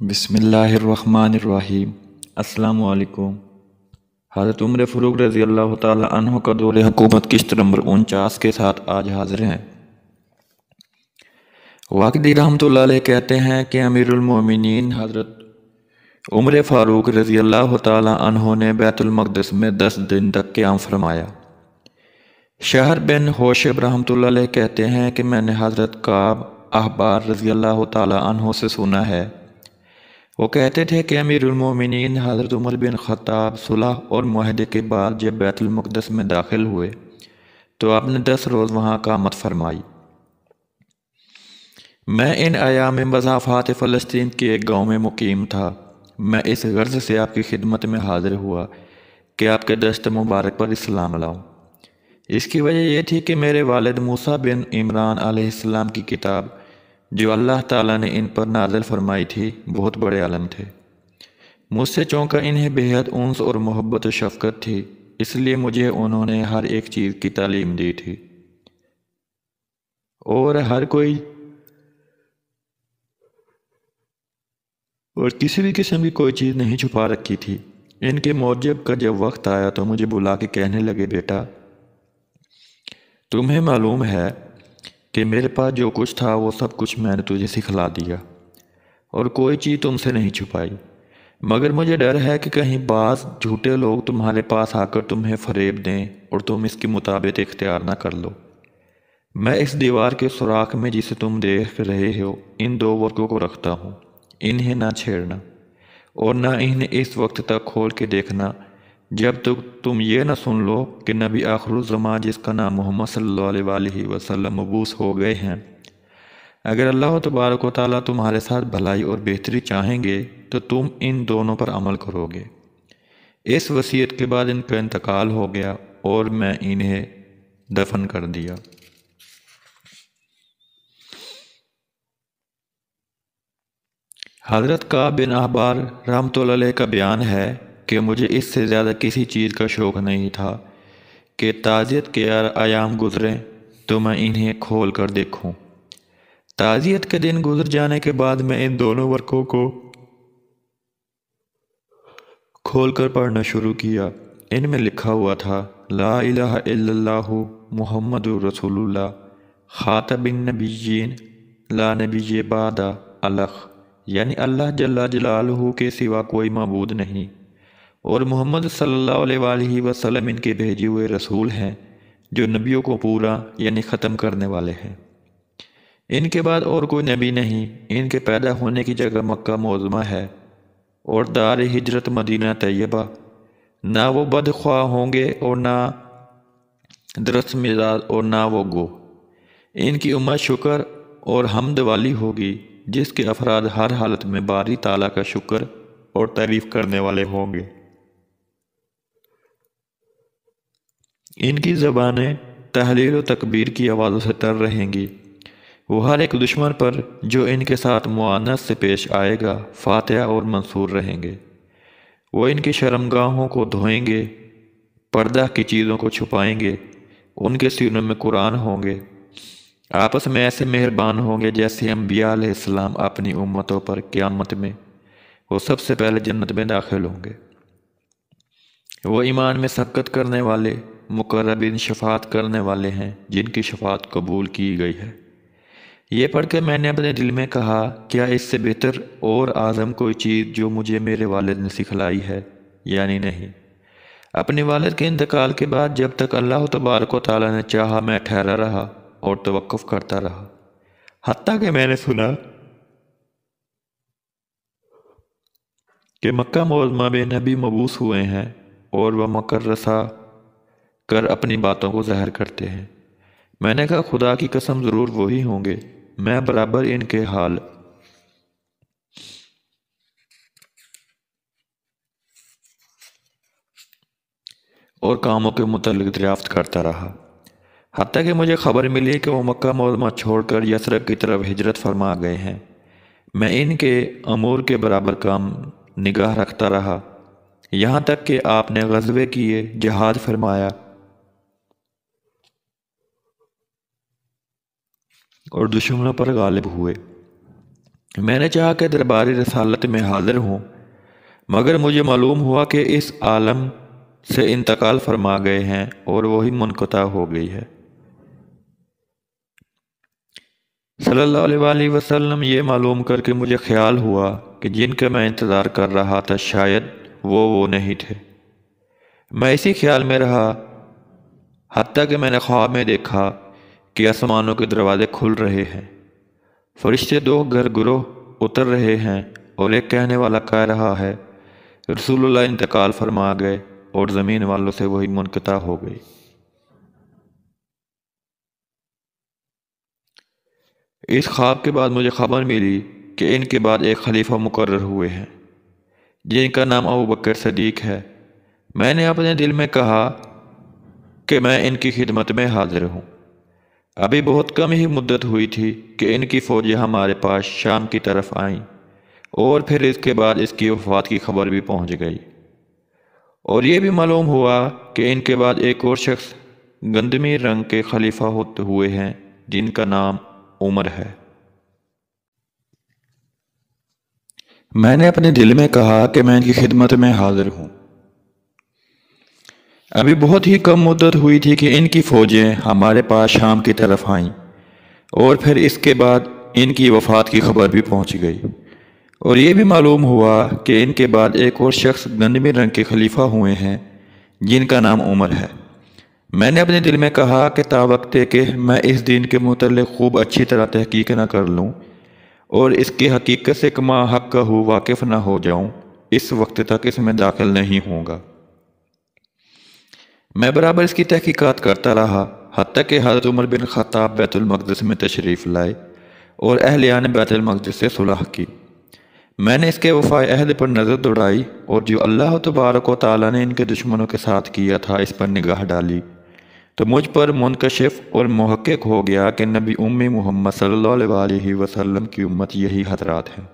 بسم اللہ الرحمن الرحیم۔ السلام علیکم۔ حضرت عمر فاروق رضی اللہ تعالی عنہ کا دور حکومت قسط نمبر 49 کے ساتھ آج حاضر ہیں۔ واقدی رحمۃ اللہ علیہ کہتے ہیں کہ امیر المومنین حضرت عمر فاروق رضی اللہ تعالی عنہ نے بیت المقدس میں 10 دن تک قیام فرمایا۔ شہر بن حوشب رحمۃ اللہ علیہ کہتے ہیں کہ میں نے حضرت کعب احبار رضی اللہ تعالی عنہ سے سنا ہے، وہ کہتے تھے کہ امیر المومنین حضرت عمر بن خطاب صلح اور معاہدے کے بعد جب بیت المقدس میں داخل ہوئے تو آپ نے 10 روز وہاں اقامت فرمائی۔ میں ان ایام مضافات فلسطین کے ایک گاؤں میں مقیم تھا۔ میں اس غرض سے آپ کی خدمت میں حاضر ہوا کہ آپ کے دست مبارک پر اسلام لاؤں۔ اس کی وجہ یہ تھی کہ میرے والد موسیٰ بن عمران علیہ السلام کی کتاب جو اللہ تعالیٰ نے ان پر نازل فرمائی تھی بہت بڑے عالم تھے۔ مجھ سے چونکہ انہیں بےحد انس اور محبت و شفقت تھی، اس لیے مجھے انہوں نے ہر ایک چیز کی تعلیم دی تھی اور کسی بھی قسم کی کوئی چیز نہیں چھپا رکھی تھی۔ ان کے معجب کا جب وقت آیا تو مجھے بلا کے کہنے لگے، بیٹا تمہیں معلوم ہے کہ میرے پاس جو کچھ تھا وہ سب کچھ میں نے تجھے سکھلا دیا اور کوئی چیز تم سے نہیں چھپائی، مگر مجھے ڈر ہے کہ کہیں بعض جھوٹے لوگ تمہارے پاس آ کر تمہیں فریب دیں اور تم اس کے مطابق اختیار نہ کر لو۔ میں اس دیوار کے سوراخ میں جسے تم دیکھ رہے ہو ان 2 ورقوں کو رکھتا ہوں، انہیں نہ چھیڑنا اور نہ انہیں اس وقت تک کھول کے دیکھنا جب تک تم یہ نہ سن لو کہ نبی آخر الزمان جس کا نام محمد صلی اللہ علیہ وآلہ وسلم مبعوث ہو گئے ہیں۔ اگر اللہ تبارک و تعالیٰ تمہارے ساتھ بھلائی اور بہتری چاہیں گے تو تم ان دونوں پر عمل کرو گے۔ اس وصیت کے بعد ان کا انتقال ہو گیا اور میں انہیں دفن کر دیا۔ حضرت کعب بن احبار رحمۃ اللہ علیہ کا بیان ہے کہ مجھے اس سے زیادہ کسی چیز کا شوق نہیں تھا کہ تعزیت کے ایام گزریں تو میں انہیں کھول کر دیکھوں۔ تعزیت کے دن گزر جانے کے بعد میں ان دونوں ورقوں کو کھول کر پڑھنا شروع کیا۔ ان میں لکھا ہوا تھا، لا الہ الا اللہ محمد رسول اللہ خاتم النبیین لا نبی بعد الخ، یعنی اللہ جل جلالہ کے سوا کوئی معبود نہیں اور محمد صلی اللہ علیہ وآلہ وسلم ان کے بھیجے ہوئے رسول ہیں جو نبیوں کو پورا یعنی ختم کرنے والے ہیں۔ ان کے بعد اور کوئی نبی نہیں۔ ان کے پیدا ہونے کی جگہ مکہ معظمہ ہے اور دار ہجرت مدینہ طیبہ۔ نہ وہ بدخواہ ہوں گے اور نہ درست مزاج اور نہ وہ گو۔ ان کی امت شکر اور حمد والی ہوگی جس کے افراد ہر حالت میں باری تعالیٰ کا شکر اور تعریف کرنے والے ہوں گے۔ ان کی زبانیں تحلیل و تکبیر کی آوازوں سے تر رہیں گی۔ وہ ہر ایک دشمن پر جو ان کے ساتھ معاونت سے پیش آئے گا فاتح اور منصور رہیں گے۔ وہ ان کی شرمگاہوں کو دھوئیں گے، پردہ کی چیزوں کو چھپائیں گے، ان کے سینوں میں قرآن ہوں گے، آپس میں ایسے مہربان ہوں گے جیسے انبیاء علیہ السلام اپنی امتوں پر قیامت میں وہ سب سے پہلے جنت میں داخل ہوں گے۔ وہ ایمان میں سبقت کرنے والے مقربین شفاعت کرنے والے ہیں جن کی شفاعت قبول کی گئی ہے۔ یہ پڑھ کے میں نے اپنے دل میں کہا، کیا اس سے بہتر اور اعظم کوئی چیز جو مجھے میرے والد نے سکھلائی ہے؟ یعنی نہیں۔ اپنے والد کے انتقال کے بعد جب تک اللہ تبارک و تعالیٰ نے چاہا میں ٹھہرا رہا اور توقف کرتا رہا، حتیٰ کہ میں نے سنا کہ مکہ معظمہ میں نبی مبعوث ہوئے ہیں اور وہ مکر رسا کر اپنی باتوں کو ظاہر کرتے ہیں۔ میں نے کہا، خدا کی قسم ضرور وہی ہوں گے، میں برابر ان کے حال اور کاموں کے متعلق دریافت کرتا رہا، حتیٰ کہ مجھے خبر ملی کہ وہ مکہ معظمہ چھوڑ کر یثرب کی طرف ہجرت فرما گئے ہیں۔ میں ان کے امور کے برابر کام نگاہ رکھتا رہا یہاں تک کہ آپ نے غزوے کیے، جہاد فرمایا اور دشمنوں پر غالب ہوئے۔ میں نے چاہا کہ درباری رسالت میں حاضر ہوں، مگر مجھے معلوم ہوا کہ اس عالم سے انتقال فرما گئے ہیں اور وہی منقطع ہو گئی ہے۔ صلی اللہ علیہ وآلہ وسلم یہ معلوم کر کے مجھے خیال ہوا کہ جن کا میں انتظار کر رہا تھا شاید وہ نہیں تھے۔ میں اسی خیال میں رہا حتیٰ کہ میں نے خواب میں دیکھا کہ آسمانوں کے دروازے کھل رہے ہیں، فرشتے دو گروہ اتر رہے ہیں اور ایک کہنے والا کہہ رہا ہے، رسول اللہ انتقال فرما گئے، اور زمین والوں سے وہی منقطع ہو گئی۔ اس خواب کے بعد مجھے خبر ملی کہ ان کے بعد ایک خلیفہ مقرر ہوئے ہیں جن کا نام ابوبکر صدیق ہے۔ میں نے اپنے دل میں کہا کہ میں ان کی خدمت میں حاضر ہوں۔ ابھی بہت کم ہی مدت ہوئی تھی کہ ان کی فوجیں ہمارے پاس شام کی طرف آئیں، اور پھر اس کے بعد اس کی وفات کی خبر بھی پہنچ گئی، اور یہ بھی معلوم ہوا کہ ان کے بعد ایک اور شخص گندمی رنگ کے خلیفہ ہوتے ہوئے ہیں جن کا نام عمر ہے۔ میں نے اپنے دل میں کہا کہ میں ان کی خدمت میں حاضر ہوں۔ ابھی بہت ہی کم مدت ہوئی تھی کہ ان کی فوجیں ہمارے پاس شام کی طرف آئیں، اور پھر اس کے بعد ان کی وفات کی خبر بھی پہنچ گئی، اور یہ بھی معلوم ہوا کہ ان کے بعد ایک اور شخص گندمی رنگ کے خلیفہ ہوئے ہیں جن کا نام عمر ہے۔ میں نے اپنے دل میں کہا کہ تا وقت کہ میں اس دین کے متعلق خوب اچھی طرح تحقیق نہ کر لوں اور اس کی حقیقت سے کما حق کا واقف نہ ہو جاؤں، اس وقت تک اس میں داخل نہیں ہوں گا۔ میں برابر اس کی تحقیقات کرتا رہا حتیٰ کہ حضرت عمر بن خطاب بیت المقدس میں تشریف لائے اور اہلیان بیت المقدس سے صلح کی۔ میں نے اس کے وفائے عہد پر نظر دوڑائی اور جو اللہ تبارک و تعالیٰ نے ان کے دشمنوں کے ساتھ کیا تھا اس پر نگاہ ڈالی، تو مجھ پر منکشف اور محقق ہو گیا کہ نبی امی محمد صلی اللہ علیہ وسلم کی امت یہی حضرات ہیں۔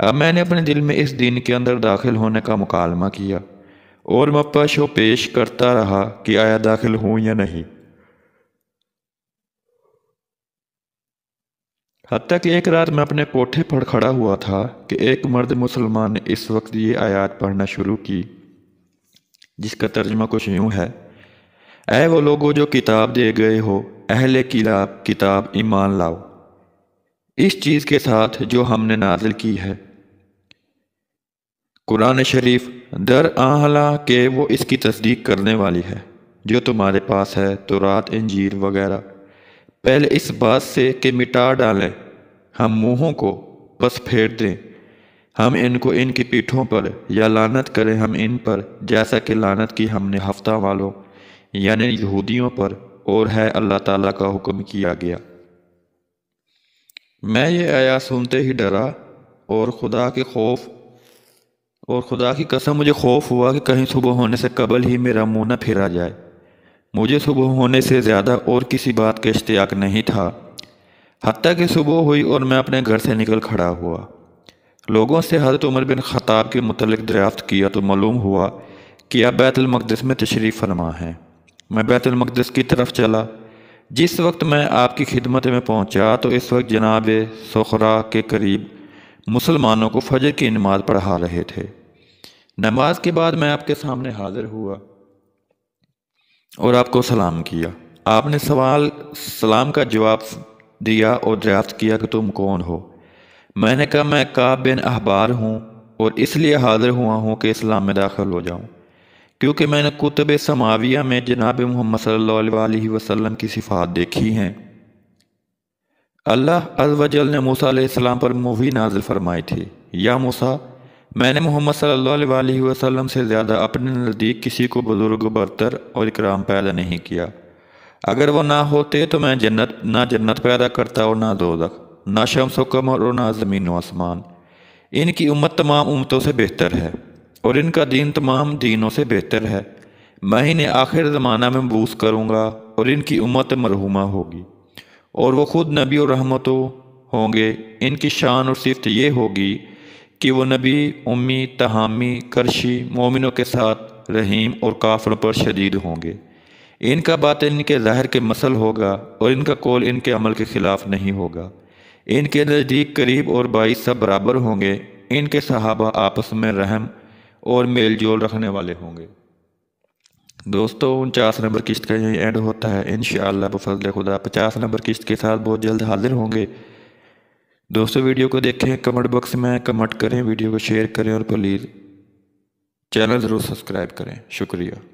اب میں نے اپنے دل میں اس دین کے اندر داخل ہونے کا مکالمہ کیا اور مپش و پیش کرتا رہا کہ آیا داخل ہوں یا نہیں، حتیٰ کہ ایک رات میں اپنے کوٹھے پر کھڑا ہوا تھا کہ ایک مرد مسلمان نے اس وقت یہ آیات پڑھنا شروع کی جس کا ترجمہ کچھ یوں ہے، اے وہ لوگو جو کتاب دے گئے ہو، اہل کتاب ایمان لاؤ اس چیز کے ساتھ جو ہم نے نازل کی ہے، قرآن شریف، در آنحالہ کہ وہ اس کی تصدیق کرنے والی ہے جو تمہارے پاس ہے، تورات، انجیل وغیرہ، پہلے اس بات سے کہ مٹا ڈالیں ہم منہوں کو پس پھیر دیں ہم ان کو ان کی پیٹھوں پر، یا لعنت کریں ہم ان پر جیسا کہ لعنت کی ہم نے ہفتہ والوں یعنی یہودیوں پر، اور ہے اللہ تعالیٰ کا حکم کیا گیا۔ میں یہ آیات سنتے ہی ڈرا اور خدا کی قسم مجھے خوف ہوا کہ کہیں صبح ہونے سے قبل ہی میرا منہ نہ پھیرا جائے۔ مجھے صبح ہونے سے زیادہ اور کسی بات کا اشتیاق نہیں تھا، حتیٰ کہ صبح ہوئی اور میں اپنے گھر سے نکل کھڑا ہوا۔ لوگوں سے حضرت عمر بن خطاب کے متعلق دریافت کیا تو معلوم ہوا کہ آپ بیت المقدس میں تشریف فرما ہیں۔ میں بیت المقدس کی طرف چلا۔ جس وقت میں آپ کی خدمت میں پہنچا تو اس وقت جناب سخرا کے قریب مسلمانوں کو فجر کی نماز پڑھا رہے تھے۔ نماز کے بعد میں آپ کے سامنے حاضر ہوا اور آپ کو سلام کیا۔ آپ نے سلام کا جواب دیا اور دریافت کیا کہ تم کون ہو؟ میں نے کہا میں کعب بن احبار ہوں اور اس لیے حاضر ہوا ہوں کہ اسلام میں داخل ہو جاؤں، کیونکہ میں نے کتب سماویہ میں جناب محمد صلی اللہ علیہ وسلم کی صفات دیکھی ہیں۔ اللہ عز و جل نے موسیٰ علیہ السلام پر وحی نازل فرمائی تھی، یا موسیٰ، میں نے محمد صلی اللہ علیہ وسلم سے زیادہ اپنے نزدیک کسی کو بزرگ، برتر اور اکرام پیدا نہیں کیا۔ اگر وہ نہ ہوتے تو میں نہ جنت پیدا کرتا اور نہ دوزخ، نہ شمس و قمر اور نہ زمین و آسمان۔ ان کی امت تمام امتوں سے بہتر ہے اور ان کا دین تمام دینوں سے بہتر ہے۔ میں انہیں آخر زمانہ میں مبعوث کروں گا اور ان کی امت مرحومہ ہوگی، اور وہ خود نبی اور رحمتوں ہوں گے۔ ان کی شان اور صفت یہ ہوگی کہ وہ نبی، امی، تحامی، کرشی، مومنوں کے ساتھ رحیم اور کافروں پر شدید ہوں گے۔ ان کا باطن ان کے ظاہر کے مثل ہوگا اور ان کا قول ان کے عمل کے خلاف نہیں ہوگا۔ ان کے نزدیک قریب اور بعید سب برابر ہوں گے۔ ان کے صحابہ آپس میں رحم اور میل جول رکھنے والے ہوں گے۔ دوستو 49 نمبر قسط کا یہی اینڈ ہوتا ہے۔ انشاءاللہ بفضل خدا 50 نمبر قسط کے ساتھ بہت جلد حاضر ہوں گے۔ دوستو ویڈیو کو دیکھیں، کمنٹ باکس میں کمنٹ کریں، ویڈیو کو شیئر کریں اور پلیز چینل ضرور سبسکرائب کریں۔ شکریہ۔